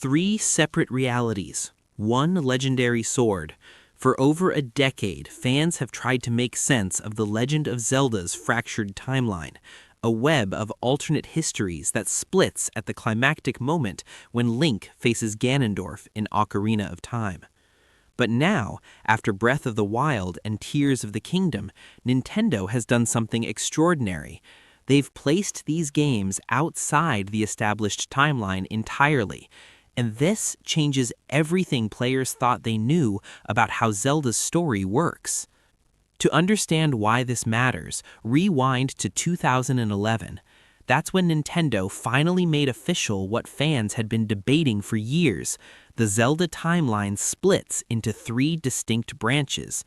Three separate realities, one legendary sword. For over a decade, fans have tried to make sense of the Legend of Zelda's fractured timeline, a web of alternate histories that splits at the climactic moment when Link faces Ganondorf in Ocarina of Time. But now, after Breath of the Wild and Tears of the Kingdom, Nintendo has done something extraordinary. They've placed these games outside the established timeline entirely, and this changes everything players thought they knew about how Zelda's story works. To understand why this matters, rewind to 2011. That's when Nintendo finally made official what fans had been debating for years. The Zelda timeline splits into three distinct branches.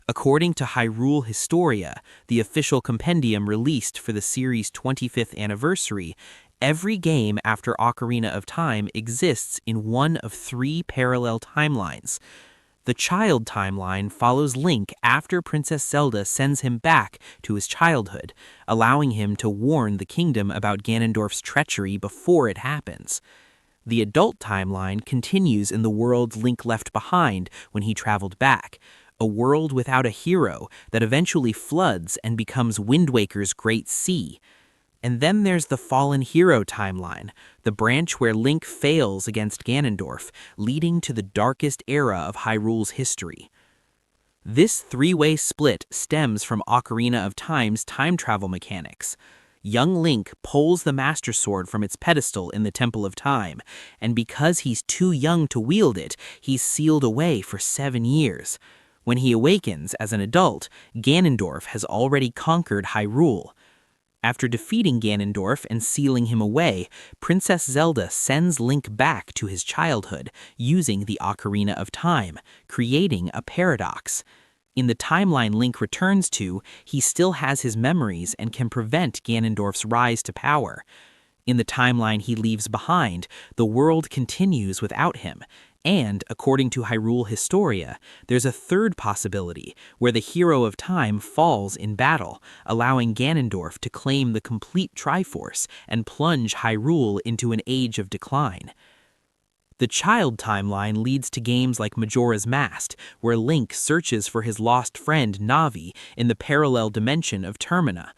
According to Hyrule Historia, the official compendium released for the series' 25th anniversary, every game after Ocarina of Time exists in one of three parallel timelines. The child timeline follows Link after Princess Zelda sends him back to his childhood, allowing him to warn the kingdom about Ganondorf's treachery before it happens. The adult timeline continues in the world Link left behind when he traveled back, a world without a hero that eventually floods and becomes Wind Waker's Great Sea. And then there's the Fallen Hero timeline, the branch where Link fails against Ganondorf, leading to the darkest era of Hyrule's history. This three-way split stems from Ocarina of Time's time travel mechanics. Young Link pulls the Master Sword from its pedestal in the Temple of Time, and because he's too young to wield it, he's sealed away for 7 years. When he awakens as an adult, Ganondorf has already conquered Hyrule. After defeating Ganondorf and sealing him away, Princess Zelda sends Link back to his childhood using the Ocarina of Time, creating a paradox. In the timeline Link returns to, he still has his memories and can prevent Ganondorf's rise to power. In the timeline he leaves behind, the world continues without him. And, according to Hyrule Historia, there's a third possibility where the hero of time falls in battle, allowing Ganondorf to claim the complete Triforce and plunge Hyrule into an age of decline. The child timeline leads to games like Majora's Mask, where Link searches for his lost friend Navi in the parallel dimension of Termina,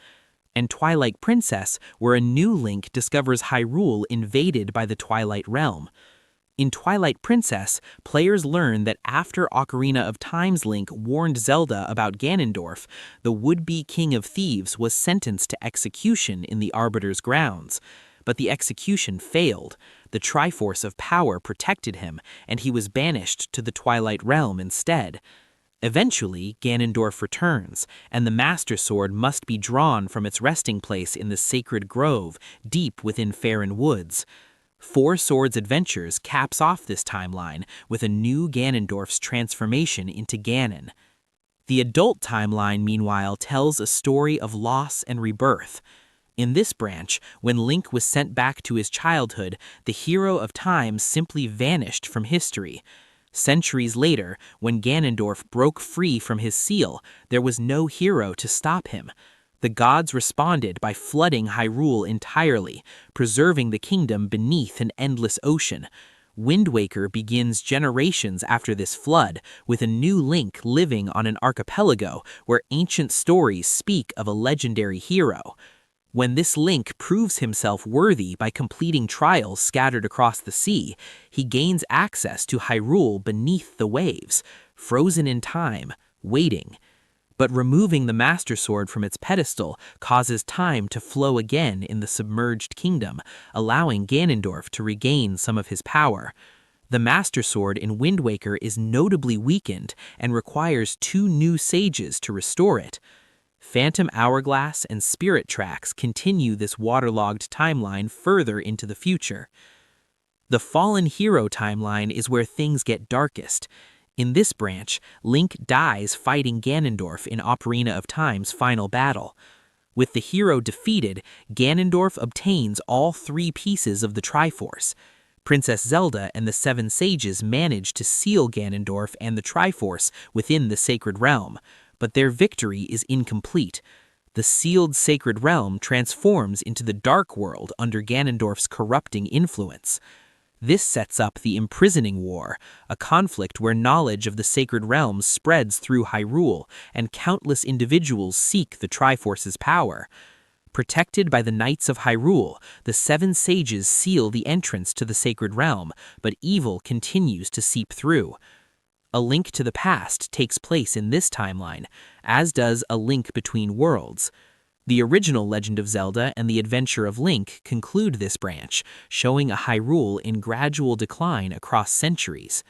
and Twilight Princess, where a new Link discovers Hyrule invaded by the Twilight Realm. In Twilight Princess, players learn that after Ocarina of Time's Link warned Zelda about Ganondorf, the would-be King of Thieves was sentenced to execution in the Arbiter's grounds. But the execution failed. The Triforce of Power protected him, and he was banished to the Twilight Realm instead. Eventually, Ganondorf returns, and the Master Sword must be drawn from its resting place in the Sacred Grove, deep within Faron Woods. Four Swords Adventures caps off this timeline with a new Ganondorf's transformation into Ganon. The adult timeline, meanwhile, tells a story of loss and rebirth. In this branch, when Link was sent back to his childhood, the hero of time simply vanished from history. Centuries later, when Ganondorf broke free from his seal, there was no hero to stop him. The gods responded by flooding Hyrule entirely, preserving the kingdom beneath an endless ocean. Wind Waker begins generations after this flood, with a new Link living on an archipelago where ancient stories speak of a legendary hero. When this Link proves himself worthy by completing trials scattered across the sea, he gains access to Hyrule beneath the waves, frozen in time, waiting. But removing the Master Sword from its pedestal causes time to flow again in the submerged kingdom, allowing Ganondorf to regain some of his power. The Master Sword in Wind Waker is notably weakened and requires 2 new sages to restore it. Phantom Hourglass and Spirit Tracks continue this waterlogged timeline further into the future. The Fallen Hero timeline is where things get darkest. In this branch, Link dies fighting Ganondorf in Ocarina of Time's final battle. With the hero defeated, Ganondorf obtains all 3 pieces of the Triforce. Princess Zelda and the 7 sages manage to seal Ganondorf and the Triforce within the Sacred Realm, but their victory is incomplete. The sealed Sacred Realm transforms into the Dark World under Ganondorf's corrupting influence. This sets up the Imprisoning War, a conflict where knowledge of the sacred realms spreads through Hyrule, and countless individuals seek the Triforce's power. Protected by the Knights of Hyrule, the Seven Sages seal the entrance to the sacred realm, but evil continues to seep through. A Link to the Past takes place in this timeline, as does A Link Between Worlds. The original Legend of Zelda and The Adventure of Link conclude this branch, showing a Hyrule in gradual decline across centuries.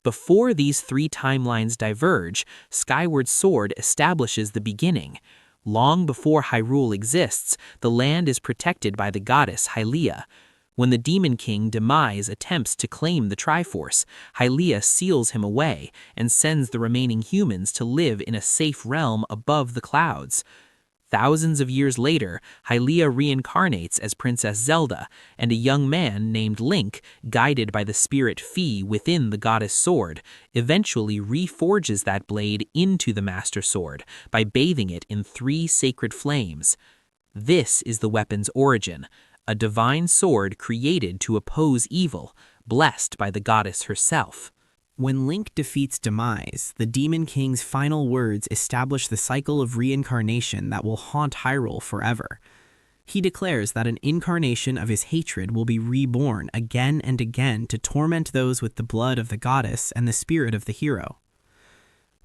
Before these three timelines diverge, Skyward Sword establishes the beginning. Long before Hyrule exists, the land is protected by the goddess Hylia. When the Demon King Demise attempts to claim the Triforce, Hylia seals him away and sends the remaining humans to live in a safe realm above the clouds. Thousands of years later, Hylia reincarnates as Princess Zelda, and a young man named Link, guided by the spirit Fi within the goddess sword, eventually reforges that blade into the Master Sword by bathing it in 3 sacred flames. This is the weapon's origin, a divine sword created to oppose evil, blessed by the goddess herself. When Link defeats Demise, the Demon King's final words establish the cycle of reincarnation that will haunt Hyrule forever. He declares that an incarnation of his hatred will be reborn again and again to torment those with the blood of the goddess and the spirit of the hero.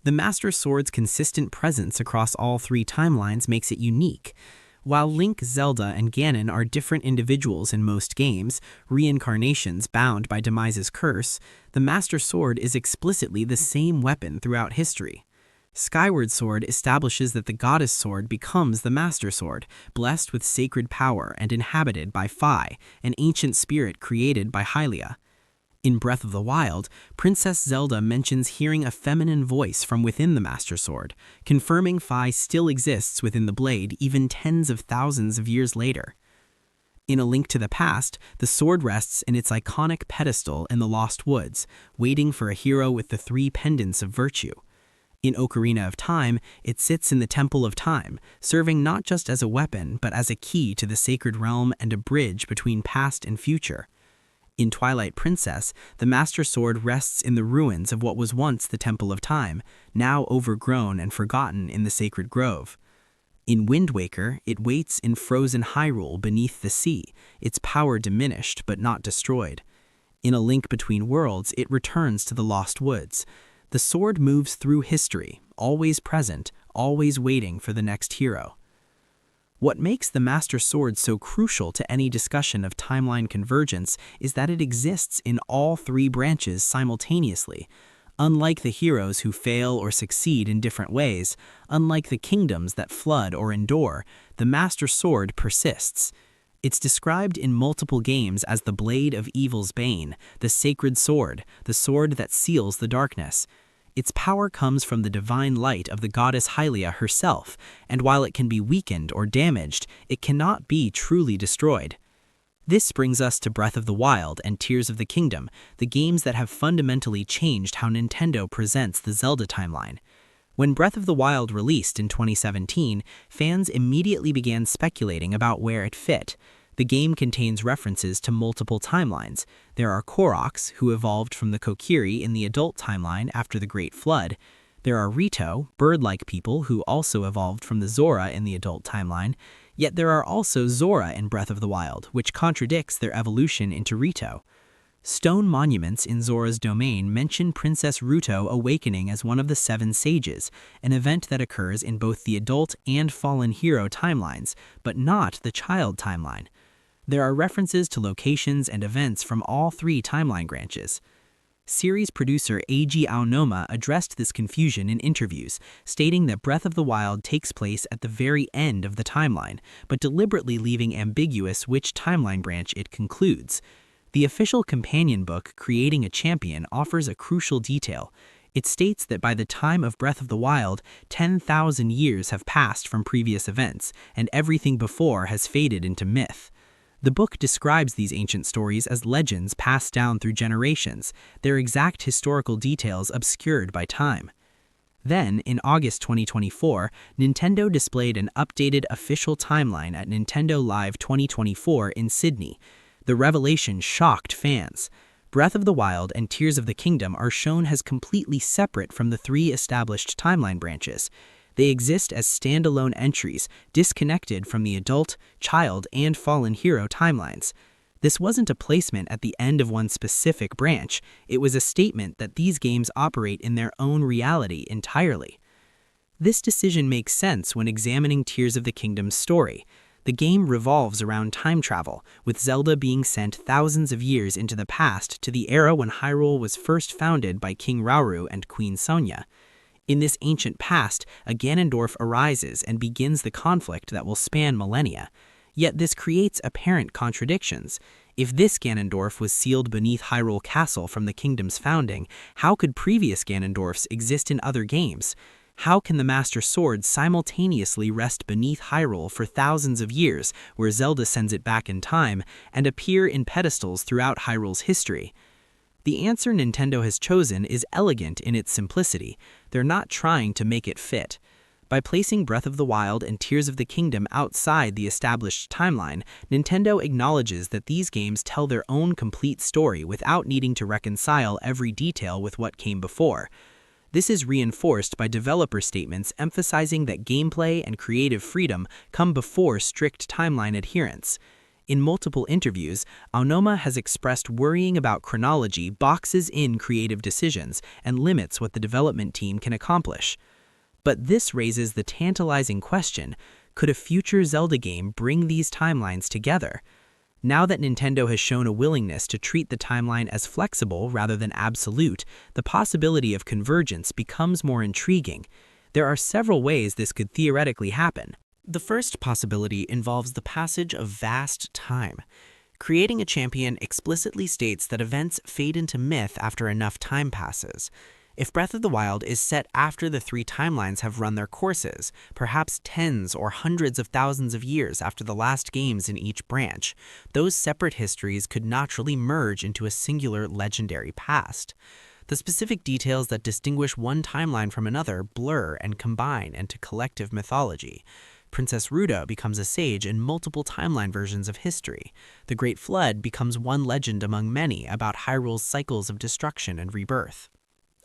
The Master Sword's consistent presence across all 3 timelines makes it unique. While Link, Zelda, and Ganon are different individuals in most games, reincarnations bound by Demise's curse, the Master Sword is explicitly the same weapon throughout history. Skyward Sword establishes that the Goddess Sword becomes the Master Sword, blessed with sacred power and inhabited by Fi, an ancient spirit created by Hylia. In Breath of the Wild, Princess Zelda mentions hearing a feminine voice from within the Master Sword, confirming Fi still exists within the blade even tens of thousands of years later. In A Link to the Past, the sword rests in its iconic pedestal in the Lost Woods, waiting for a hero with the 3 pendants of virtue. In Ocarina of Time, it sits in the Temple of Time, serving not just as a weapon, but as a key to the sacred realm and a bridge between past and future. In Twilight Princess, the Master Sword rests in the ruins of what was once the Temple of Time, now overgrown and forgotten in the Sacred Grove. In Wind Waker, it waits in frozen Hyrule beneath the sea, its power diminished but not destroyed. In A Link Between Worlds, it returns to the Lost Woods. The sword moves through history, always present, always waiting for the next hero. What makes the Master Sword so crucial to any discussion of timeline convergence is that it exists in all 3 branches simultaneously. Unlike the heroes who fail or succeed in different ways, unlike the kingdoms that flood or endure, the Master Sword persists. It's described in multiple games as the Blade of Evil's Bane, the Sacred Sword, the sword that seals the darkness. Its power comes from the divine light of the goddess Hylia herself, and while it can be weakened or damaged, it cannot be truly destroyed. This brings us to Breath of the Wild and Tears of the Kingdom, the games that have fundamentally changed how Nintendo presents the Zelda timeline. When Breath of the Wild released in 2017, fans immediately began speculating about where it fit. The game contains references to multiple timelines. There are Koroks, who evolved from the Kokiri in the adult timeline after the Great Flood. There are Rito, bird-like people who also evolved from the Zora in the adult timeline. Yet there are also Zora in Breath of the Wild, which contradicts their evolution into Rito. Stone monuments in Zora's domain mention Princess Ruto awakening as one of the 7 sages, an event that occurs in both the adult and fallen hero timelines, but not the child timeline. There are references to locations and events from all 3 timeline branches. Series producer Eiji Aonuma addressed this confusion in interviews, stating that Breath of the Wild takes place at the very end of the timeline, but deliberately leaving ambiguous which timeline branch it concludes. The official companion book, Creating a Champion, offers a crucial detail. It states that by the time of Breath of the Wild, 10,000 years have passed from previous events, and everything before has faded into myth. The book describes these ancient stories as legends passed down through generations, their exact historical details obscured by time. Then, in August 2024, Nintendo displayed an updated official timeline at Nintendo Live 2024 in Sydney. The revelation shocked fans. Breath of the Wild and Tears of the Kingdom are shown as completely separate from the three established timeline branches. They exist as standalone entries, disconnected from the adult, child, and fallen hero timelines. This wasn't a placement at the end of one specific branch, it was a statement that these games operate in their own reality entirely. This decision makes sense when examining Tears of the Kingdom's story. The game revolves around time travel, with Zelda being sent thousands of years into the past to the era when Hyrule was first founded by King Rauru and Queen Sonia. In this ancient past, a Ganondorf arises and begins the conflict that will span millennia. Yet this creates apparent contradictions. If this Ganondorf was sealed beneath Hyrule Castle from the kingdom's founding, how could previous Ganondorfs exist in other games? How can the Master Sword simultaneously rest beneath Hyrule for thousands of years, where Zelda sends it back in time, and appear in pedestals throughout Hyrule's history? The answer Nintendo has chosen is elegant in its simplicity. They're not trying to make it fit. By placing Breath of the Wild and Tears of the Kingdom outside the established timeline, Nintendo acknowledges that these games tell their own complete story without needing to reconcile every detail with what came before. This is reinforced by developer statements emphasizing that gameplay and creative freedom come before strict timeline adherence. In multiple interviews, Aonuma has expressed worrying about chronology boxes in creative decisions and limits what the development team can accomplish. But this raises the tantalizing question, could a future Zelda game bring these timelines together? Now that Nintendo has shown a willingness to treat the timeline as flexible rather than absolute, the possibility of convergence becomes more intriguing. There are several ways this could theoretically happen. The first possibility involves the passage of vast time. Creating a champion explicitly states that events fade into myth after enough time passes. If Breath of the Wild is set after the three timelines have run their courses, perhaps tens or hundreds of thousands of years after the last games in each branch, those separate histories could naturally merge into a singular legendary past. The specific details that distinguish one timeline from another blur and combine into collective mythology. Princess Ruda becomes a sage in multiple timeline versions of history. The Great Flood becomes one legend among many about Hyrule's cycles of destruction and rebirth.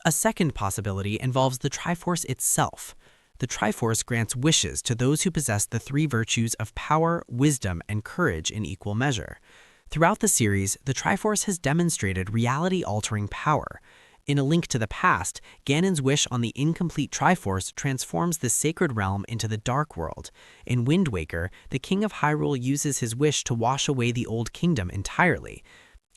A second possibility involves the Triforce itself. The Triforce grants wishes to those who possess the three virtues of power, wisdom, and courage in equal measure. Throughout the series, the Triforce has demonstrated reality-altering power. In A Link to the Past, Ganon's wish on the incomplete Triforce transforms the sacred realm into the Dark World. In Wind Waker, the King of Hyrule uses his wish to wash away the Old Kingdom entirely.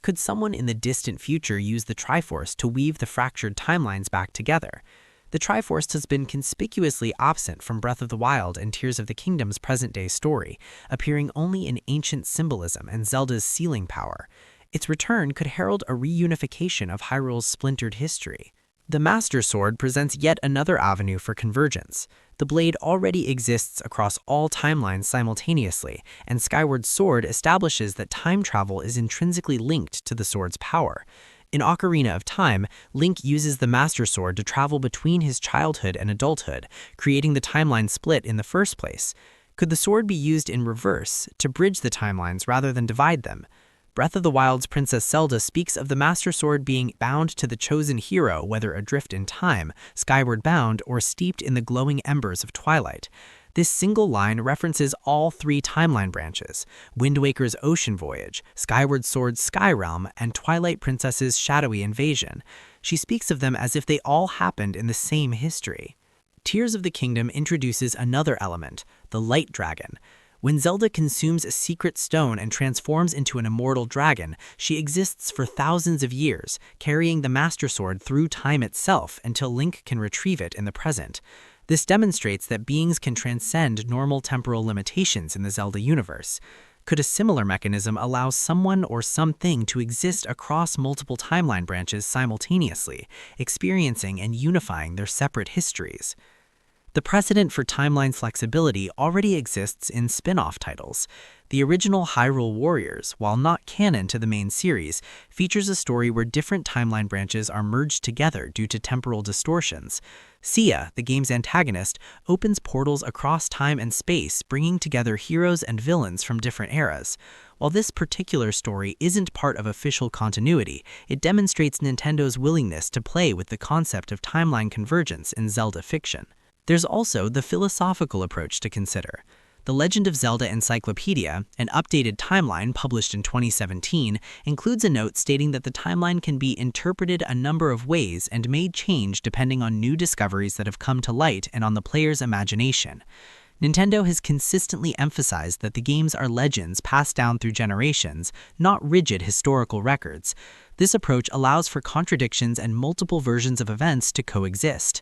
Could someone in the distant future use the Triforce to weave the fractured timelines back together? The Triforce has been conspicuously absent from Breath of the Wild and Tears of the Kingdom's present-day story, appearing only in ancient symbolism and Zelda's sealing power. Its return could herald a reunification of Hyrule's splintered history. The Master Sword presents yet another avenue for convergence. The blade already exists across all timelines simultaneously, and Skyward Sword establishes that time travel is intrinsically linked to the sword's power. In Ocarina of Time, Link uses the Master Sword to travel between his childhood and adulthood, creating the timeline split in the first place. Could the sword be used in reverse, to bridge the timelines rather than divide them? Breath of the Wild's Princess Zelda speaks of the Master Sword being bound to the chosen hero, whether adrift in time, skyward bound, or steeped in the glowing embers of twilight. This single line references all three timeline branches: Wind Waker's ocean voyage, Skyward Sword's sky realm, and Twilight Princess's shadowy invasion. She speaks of them as if they all happened in the same history. Tears of the Kingdom introduces another element, the Light Dragon. When Zelda consumes a secret stone and transforms into an immortal dragon, she exists for thousands of years, carrying the Master Sword through time itself until Link can retrieve it in the present. This demonstrates that beings can transcend normal temporal limitations in the Zelda universe. Could a similar mechanism allow someone or something to exist across multiple timeline branches simultaneously, experiencing and unifying their separate histories? The precedent for timeline flexibility already exists in spin-off titles. The original Hyrule Warriors, while not canon to the main series, features a story where different timeline branches are merged together due to temporal distortions. Sia, the game's antagonist, opens portals across time and space, bringing together heroes and villains from different eras. While this particular story isn't part of official continuity, it demonstrates Nintendo's willingness to play with the concept of timeline convergence in Zelda fiction. There's also the philosophical approach to consider. The Legend of Zelda Encyclopedia, an updated timeline published in 2017, includes a note stating that the timeline can be interpreted a number of ways and may change depending on new discoveries that have come to light and on the player's imagination. Nintendo has consistently emphasized that the games are legends passed down through generations, not rigid historical records. This approach allows for contradictions and multiple versions of events to coexist.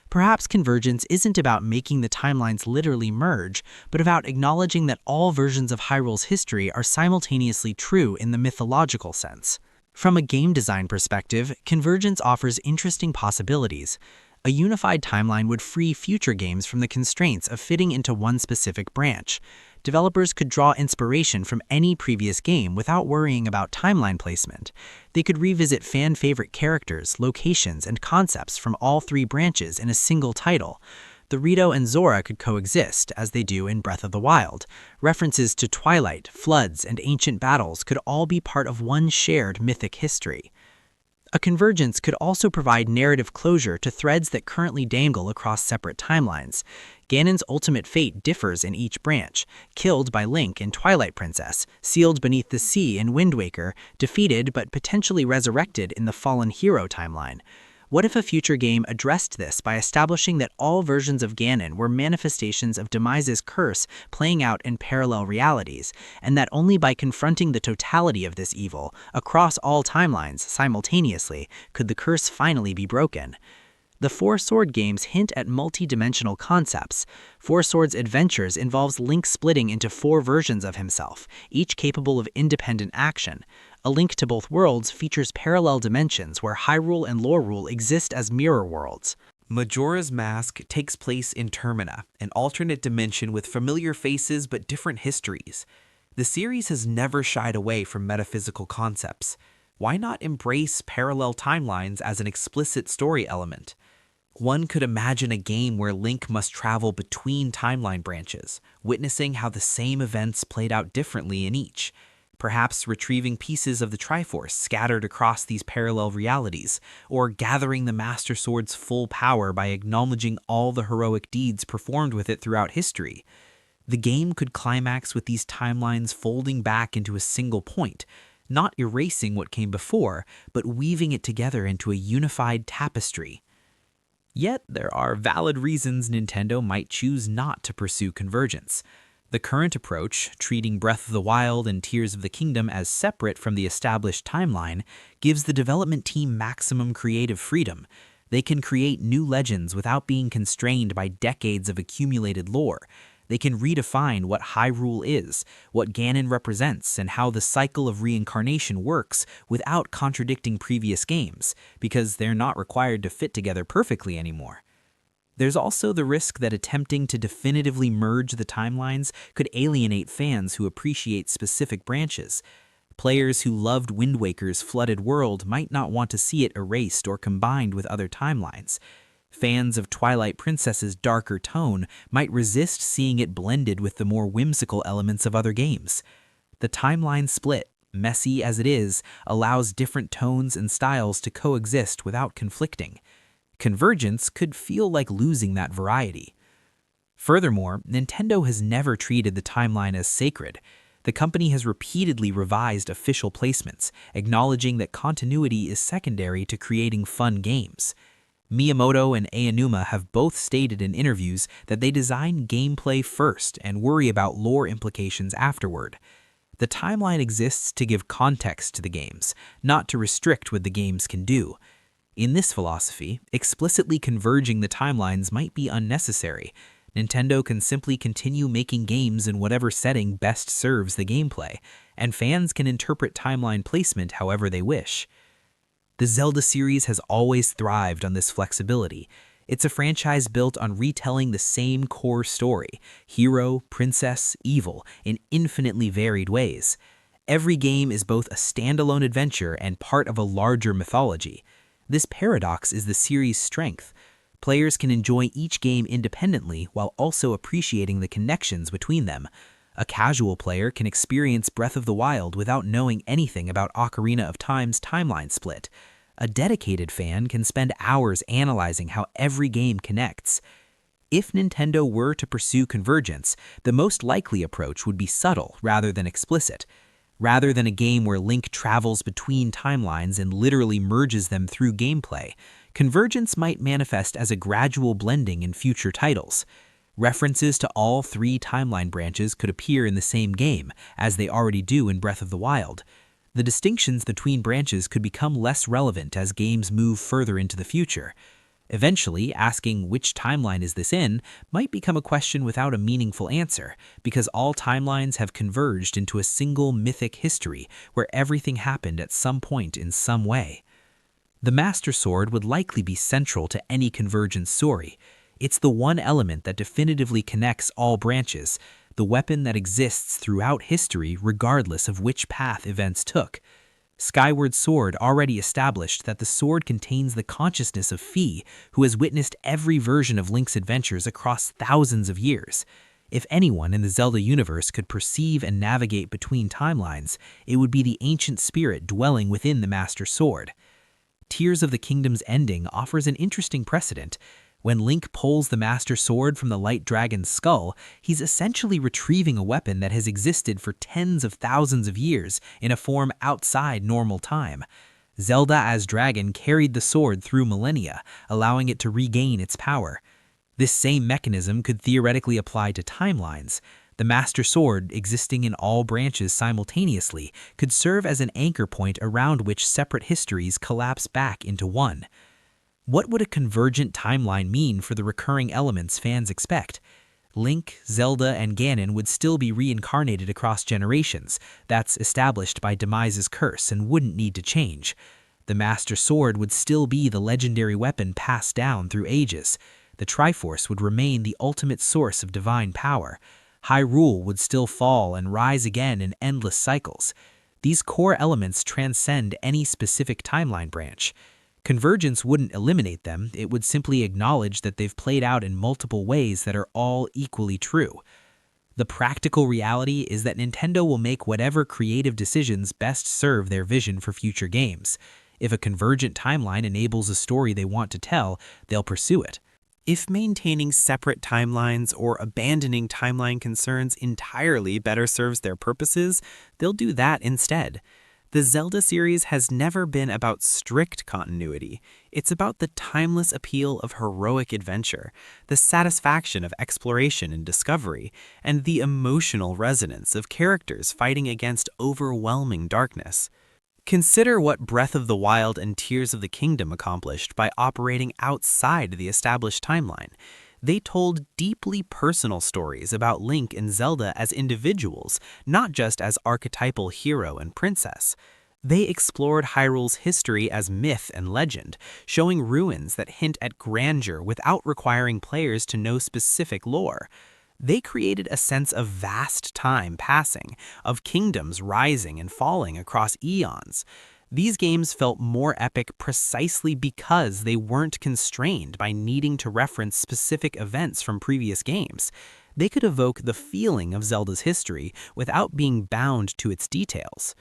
Perhaps convergence isn't about making the timelines literally merge, but about acknowledging that all versions of Hyrule's history are simultaneously true in the mythological sense. From a game design perspective, convergence offers interesting possibilities. A unified timeline would free future games from the constraints of fitting into one specific branch. Developers could draw inspiration from any previous game without worrying about timeline placement. They could revisit fan-favorite characters, locations, and concepts from all three branches in a single title. The Rito and Zora could coexist, as they do in Breath of the Wild. References to Twilight, floods, and ancient battles could all be part of one shared mythic history. A convergence could also provide narrative closure to threads that currently dangle across separate timelines. Ganon's ultimate fate differs in each branch: killed by Link in Twilight Princess, sealed beneath the sea in Wind Waker, defeated but potentially resurrected in the Fallen Hero timeline. What if a future game addressed this by establishing that all versions of Ganon were manifestations of Demise's curse playing out in parallel realities, and that only by confronting the totality of this evil across all timelines simultaneously could the curse finally be broken? The Four Sword games hint at multi-dimensional concepts. Four Swords Adventures involves Link splitting into 4 versions of himself, each capable of independent action. A Link to Both Worlds features parallel dimensions where Hyrule and Lorule exist as mirror worlds. Majora's Mask takes place in Termina, an alternate dimension with familiar faces but different histories. The series has never shied away from metaphysical concepts. Why not embrace parallel timelines as an explicit story element? One could imagine a game where Link must travel between timeline branches, witnessing how the same events played out differently in each. Perhaps retrieving pieces of the Triforce scattered across these parallel realities, or gathering the Master Sword's full power by acknowledging all the heroic deeds performed with it throughout history. The game could climax with these timelines folding back into a single point, not erasing what came before, but weaving it together into a unified tapestry. Yet there are valid reasons Nintendo might choose not to pursue convergence. The current approach, treating Breath of the Wild and Tears of the Kingdom as separate from the established timeline, gives the development team maximum creative freedom. They can create new legends without being constrained by decades of accumulated lore. They can redefine what Hyrule is, what Ganon represents, and how the cycle of reincarnation works without contradicting previous games, because they're not required to fit together perfectly anymore. There's also the risk that attempting to definitively merge the timelines could alienate fans who appreciate specific branches. Players who loved Wind Waker's flooded world might not want to see it erased or combined with other timelines. Fans of Twilight Princess's darker tone might resist seeing it blended with the more whimsical elements of other games. The timeline split, messy as it is, allows different tones and styles to coexist without conflicting. Convergence could feel like losing that variety. Furthermore, Nintendo has never treated the timeline as sacred. The company has repeatedly revised official placements, acknowledging that continuity is secondary to creating fun games. Miyamoto and Aonuma have both stated in interviews that they design gameplay first and worry about lore implications afterward. The timeline exists to give context to the games, not to restrict what the games can do. In this philosophy, explicitly converging the timelines might be unnecessary. Nintendo can simply continue making games in whatever setting best serves the gameplay, and fans can interpret timeline placement however they wish. The Zelda series has always thrived on this flexibility. It's a franchise built on retelling the same core story, hero, princess, evil, in infinitely varied ways. Every game is both a standalone adventure and part of a larger mythology. This paradox is the series' strength. Players can enjoy each game independently while also appreciating the connections between them. A casual player can experience Breath of the Wild without knowing anything about Ocarina of Time's timeline split. A dedicated fan can spend hours analyzing how every game connects. If Nintendo were to pursue convergence, the most likely approach would be subtle rather than explicit. Rather than a game where Link travels between timelines and literally merges them through gameplay, convergence might manifest as a gradual blending in future titles. References to all three timeline branches could appear in the same game, as they already do in Breath of the Wild. The distinctions between branches could become less relevant as games move further into the future. Eventually, asking which timeline is this in might become a question without a meaningful answer, because all timelines have converged into a single mythic history where everything happened at some point in some way. The Master Sword would likely be central to any convergence story. It's the one element that definitively connects all branches, the weapon that exists throughout history regardless of which path events took. Skyward Sword already established that the sword contains the consciousness of Fi, who has witnessed every version of Link's adventures across thousands of years. If anyone in the Zelda universe could perceive and navigate between timelines, it would be the ancient spirit dwelling within the Master Sword. Tears of the Kingdom's ending offers an interesting precedent. When Link pulls the Master Sword from the Light Dragon's skull, he's essentially retrieving a weapon that has existed for tens of thousands of years in a form outside normal time. Zelda as Dragon carried the sword through millennia, allowing it to regain its power. This same mechanism could theoretically apply to timelines. The Master Sword, existing in all branches simultaneously, could serve as an anchor point around which separate histories collapse back into one. What would a convergent timeline mean for the recurring elements fans expect? Link, Zelda, and Ganon would still be reincarnated across generations. That's established by Demise's curse and wouldn't need to change. The Master Sword would still be the legendary weapon passed down through ages. The Triforce would remain the ultimate source of divine power. Hyrule would still fall and rise again in endless cycles. These core elements transcend any specific timeline branch. Convergence wouldn't eliminate them, it would simply acknowledge that they've played out in multiple ways that are all equally true. The practical reality is that Nintendo will make whatever creative decisions best serve their vision for future games. If a convergent timeline enables a story they want to tell, they'll pursue it. If maintaining separate timelines or abandoning timeline concerns entirely better serves their purposes, they'll do that instead. The Zelda series has never been about strict continuity. It's about the timeless appeal of heroic adventure, the satisfaction of exploration and discovery, and the emotional resonance of characters fighting against overwhelming darkness. Consider what Breath of the Wild and Tears of the Kingdom accomplished by operating outside the established timeline. They told deeply personal stories about Link and Zelda as individuals, not just as archetypal hero and princess. They explored Hyrule's history as myth and legend, showing ruins that hint at grandeur without requiring players to know specific lore. They created a sense of vast time passing, of kingdoms rising and falling across eons. These games felt more epic precisely because they weren't constrained by needing to reference specific events from previous games. They could evoke the feeling of Zelda's history without being bound to its details.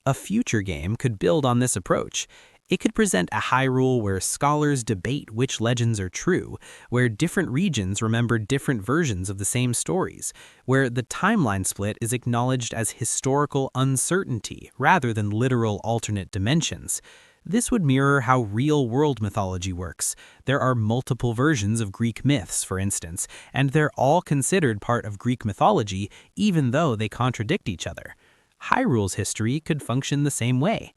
A future game could build on this approach. It could present a Hyrule where scholars debate which legends are true, where different regions remember different versions of the same stories, where the timeline split is acknowledged as historical uncertainty rather than literal alternate dimensions. This would mirror how real-world mythology works. There are multiple versions of Greek myths, for instance, and they're all considered part of Greek mythology even though they contradict each other. Hyrule's history could function the same way.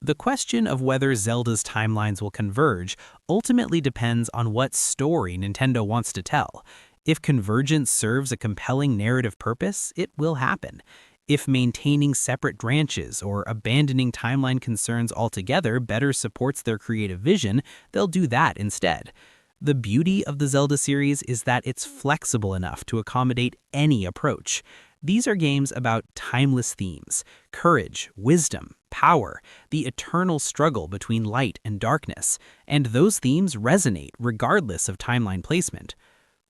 The question of whether Zelda's timelines will converge ultimately depends on what story Nintendo wants to tell. If convergence serves a compelling narrative purpose, it will happen. If maintaining separate branches or abandoning timeline concerns altogether better supports their creative vision, they'll do that instead. The beauty of the Zelda series is that it's flexible enough to accommodate any approach. These are games about timeless themes: courage, wisdom, power, the eternal struggle between light and darkness, and those themes resonate regardless of timeline placement.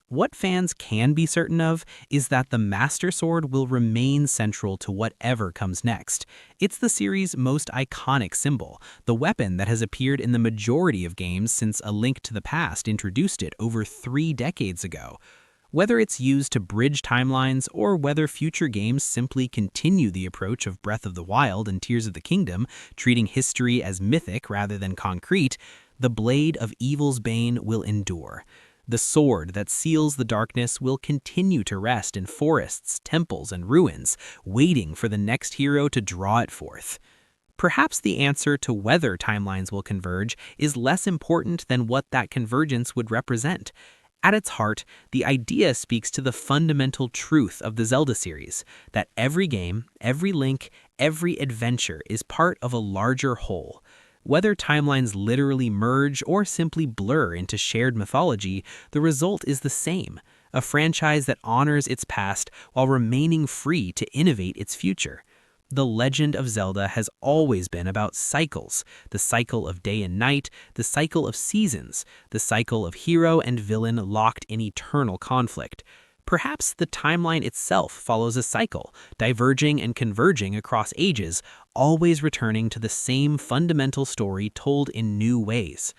What fans can be certain of is that the Master Sword will remain central to whatever comes next. It's the series' most iconic symbol, the weapon that has appeared in the majority of games since A Link to the Past introduced it over 3 decades ago. Whether it's used to bridge timelines or whether future games simply continue the approach of Breath of the Wild and Tears of the Kingdom, treating history as mythic rather than concrete, the blade of evil's bane will endure. The sword that seals the darkness will continue to rest in forests, temples, and ruins, waiting for the next hero to draw it forth. Perhaps the answer to whether timelines will converge is less important than what that convergence would represent. At its heart, the idea speaks to the fundamental truth of the Zelda series, that every game, every link, every adventure is part of a larger whole. Whether timelines literally merge or simply blur into shared mythology, the result is the same: a franchise that honors its past while remaining free to innovate its future. The Legend of Zelda has always been about cycles: the cycle of day and night, the cycle of seasons, the cycle of hero and villain locked in eternal conflict. Perhaps the timeline itself follows a cycle, diverging and converging across ages, always returning to the same fundamental story told in new ways.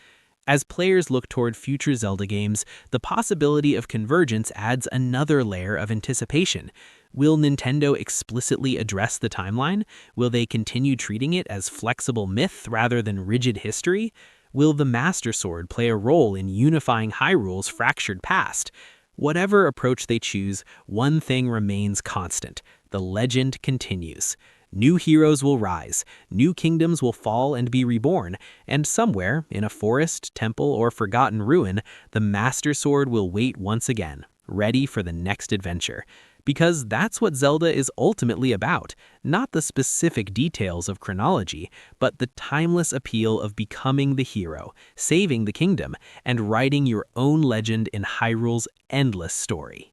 As players look toward future Zelda games, the possibility of convergence adds another layer of anticipation. Will Nintendo explicitly address the timeline? Will they continue treating it as flexible myth rather than rigid history? Will the Master Sword play a role in unifying Hyrule's fractured past? Whatever approach they choose, one thing remains constant: the legend continues. New heroes will rise, new kingdoms will fall and be reborn, and somewhere, in a forest, temple, or forgotten ruin, the Master Sword will wait once again, ready for the next adventure. Because that's what Zelda is ultimately about: not the specific details of chronology, but the timeless appeal of becoming the hero, saving the kingdom, and writing your own legend in Hyrule's endless story.